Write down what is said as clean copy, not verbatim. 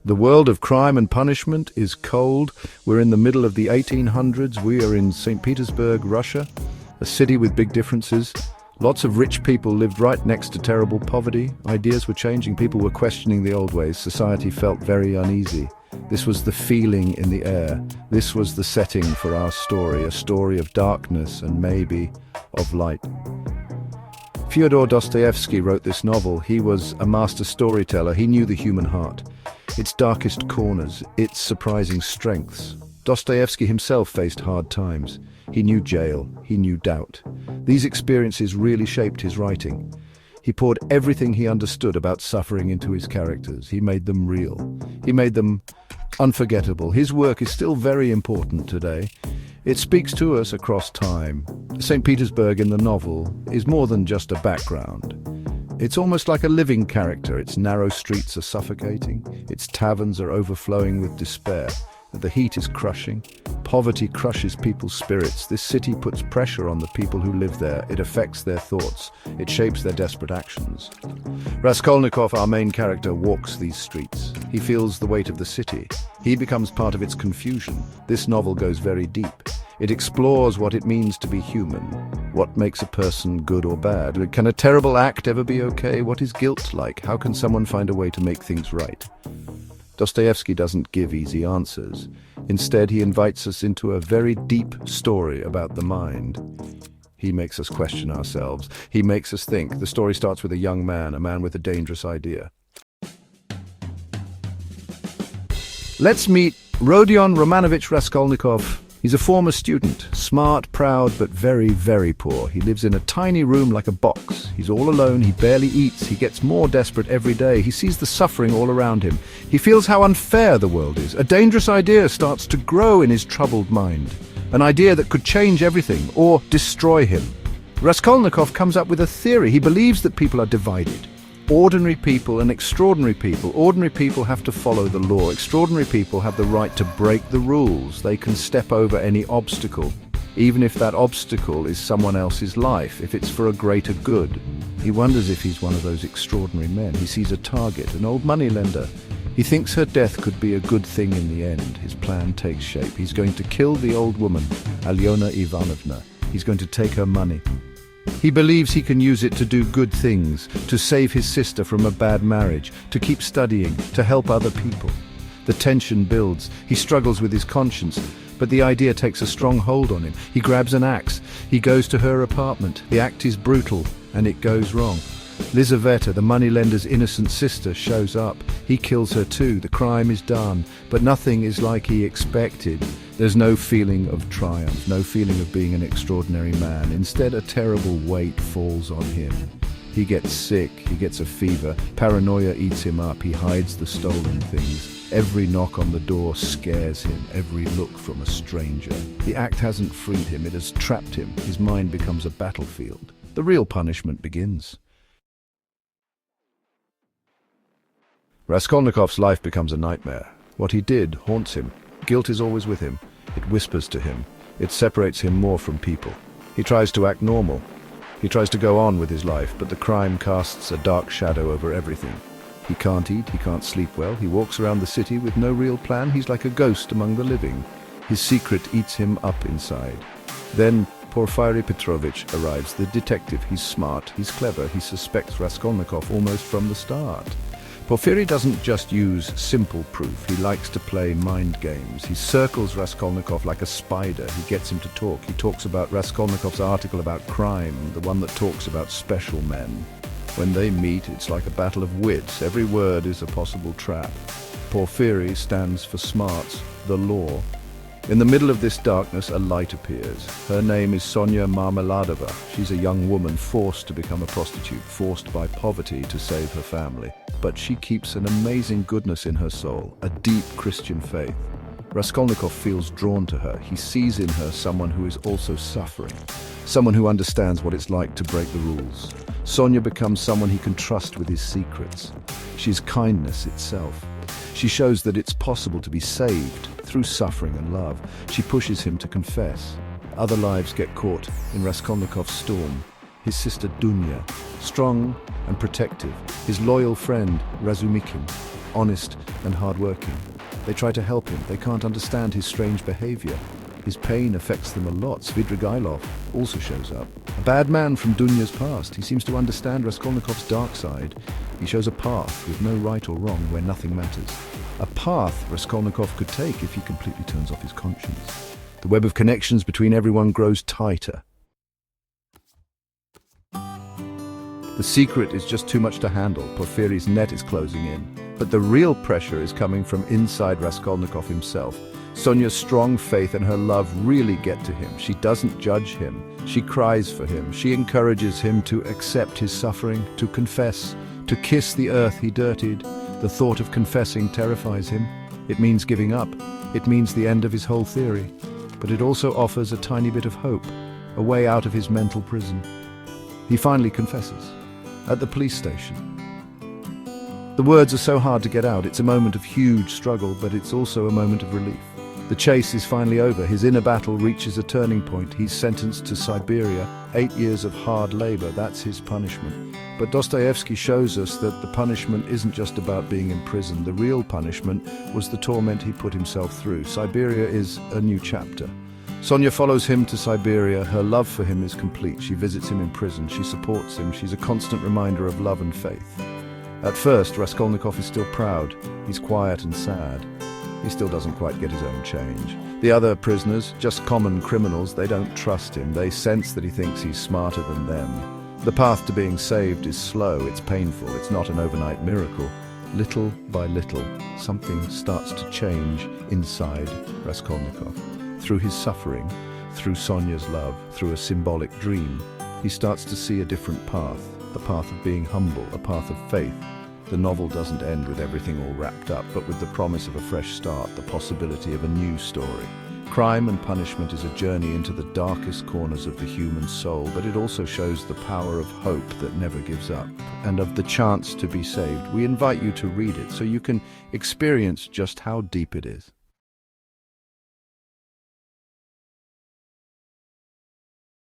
The world of crime and punishment is cold. We're in the middle of the 1800s. We are in St. Petersburg, Russia, a city with big differences. Lots of rich people lived right next to terrible poverty. Ideas were changing. People were questioning the old ways. Society felt very uneasy. This was the feeling in the air. This was the setting for our story, a story of darkness and maybe of light. Fyodor Dostoevsky wrote this novel. He was a master storyteller. He knew the human heart, its darkest corners, its surprising strengths. Dostoevsky himself faced hard times. He knew jail. He knew doubt. These experiences really shaped his writing. He poured everything he understood about suffering into his characters. He made them real. He made them unforgettable. His work is still very important today. It speaks to us across time. St. Petersburg in the novel is more than just a background. It's almost like a living character. Its narrow streets are suffocating. Its taverns are overflowing with despair. The heat is crushing. Poverty crushes people's spirits. This city puts pressure on the people who live there. It affects their thoughts. It shapes their desperate actions. Raskolnikov, our main character, walks these streets. He feels the weight of the city. He becomes part of its confusion. This novel goes very deep. It explores what it means to be human. What makes a person good or bad? Can a terrible act ever be okay? What is guilt like? How can someone find a way to make things right? Dostoevsky doesn't give easy answers. Instead, he invites us into a very deep story about the mind. He makes us question ourselves. He makes us think. The story starts with a young man, a man with a dangerous idea. Let's meet Rodion Romanovich Raskolnikov. He's a former student, smart, proud, but very, very poor. He lives in a tiny room like a box. He's all alone, he barely eats, he gets more desperate every day. He sees the suffering all around him. He feels how unfair the world is. A dangerous idea starts to grow in his troubled mind. An idea that could change everything or destroy him. Raskolnikov comes up with a theory. He believes that people are divided. Ordinary people and extraordinary people. Ordinary people have to follow the law. Extraordinary people have the right to break the rules. They can step over any obstacle, even if that obstacle is someone else's life, if it's for a greater good. He wonders if he's one of those extraordinary men. He sees a target, an old moneylender. He thinks her death could be a good thing in the end. His plan takes shape. He's going to kill the old woman, Alyona Ivanovna. He's going to take her money. He believes he can use it to do good things, to save his sister from a bad marriage, to keep studying, to help other people. The tension builds. He struggles with his conscience, but the idea takes a strong hold on him. He grabs an axe. He goes to her apartment. The act is brutal, and it goes wrong. Lizaveta, the moneylender's innocent sister, shows up. He kills her too. The crime is done, but nothing is like he expected. There's no feeling of triumph, no feeling of being an extraordinary man. Instead, a terrible weight falls on him. He gets sick, he gets a fever, paranoia eats him up, he hides the stolen things. Every knock on the door scares him, every look from a stranger. The act hasn't freed him, it has trapped him. His mind becomes a battlefield. The real punishment begins. Raskolnikov's life becomes a nightmare. What he did haunts him. Guilt is always with him. It whispers to him. It separates him more from people. He tries to act normal. He tries to go on with his life, but the crime casts a dark shadow over everything. He can't eat, he can't sleep well. He walks around the city with no real plan. He's like a ghost among the living. His secret eats him up inside. Then Porfiry Petrovich arrives, the detective. He's smart, he's clever. He suspects Raskolnikov almost from the start. Porfiry doesn't just use simple proof. He likes to play mind games. He circles Raskolnikov like a spider. He gets him to talk. He talks about Raskolnikov's article about crime, the one that talks about special men. When they meet, it's like a battle of wits. Every word is a possible trap. Porfiry stands for smarts, the law. In the middle of this darkness, a light appears. Her name is Sonya Marmeladova. She's a young woman forced to become a prostitute, forced by poverty to save her family. But she keeps an amazing goodness in her soul, a deep Christian faith. Raskolnikov feels drawn to her. He sees in her someone who is also suffering, someone who understands what it's like to break the rules. Sonya becomes someone he can trust with his secrets. She's kindness itself. She shows that it's possible to be saved through suffering and love. She pushes him to confess. Other lives get caught in Raskolnikov's storm. His sister Dunya, strong and protective. His loyal friend Razumikin, honest and hardworking. They try to help him. They can't understand his strange behavior. His pain affects them a lot. Svidrigailov also shows up. A bad man from Dunya's past. He seems to understand Raskolnikov's dark side. He shows a path with no right or wrong where nothing matters. A path Raskolnikov could take if he completely turns off his conscience. The web of connections between everyone grows tighter. The secret is just too much to handle. Porfiry's net is closing in. But the real pressure is coming from inside Raskolnikov himself. Sonia's strong faith and her love really get to him. She doesn't judge him. She cries for him. She encourages him to accept his suffering, to confess, to kiss the earth he dirtied. The thought of confessing terrifies him. It means giving up. It means the end of his whole theory. But it also offers a tiny bit of hope, a way out of his mental prison. He finally confesses, at the police station. The words are so hard to get out. It's a moment of huge struggle, but it's also a moment of relief. The chase is finally over. His inner battle reaches a turning point. He's sentenced to Siberia, 8 years of hard labor. That's his punishment. But Dostoevsky shows us that the punishment isn't just about being in prison. The real punishment was the torment he put himself through. Siberia is a new chapter. Sonia follows him to Siberia. Her love for him is complete. She visits him in prison. She supports him. She's a constant reminder of love and faith. At first, Raskolnikov is still proud. He's quiet and sad. He still doesn't quite get his own change. The other prisoners, just common criminals, they don't trust him. They sense that he thinks he's smarter than them. The path to being saved is slow, it's painful, it's not an overnight miracle. Little by little, something starts to change inside Raskolnikov. Through his suffering, through Sonia's love, through a symbolic dream, he starts to see a different path, the path of being humble, a path of faith. The novel doesn't end with everything all wrapped up, but with the promise of a fresh start, the possibility of a new story. Crime and punishment is a journey into the darkest corners of the human soul, but it also shows the power of hope that never gives up, and of the chance to be saved. We invite you to read it so you can experience just how deep it is.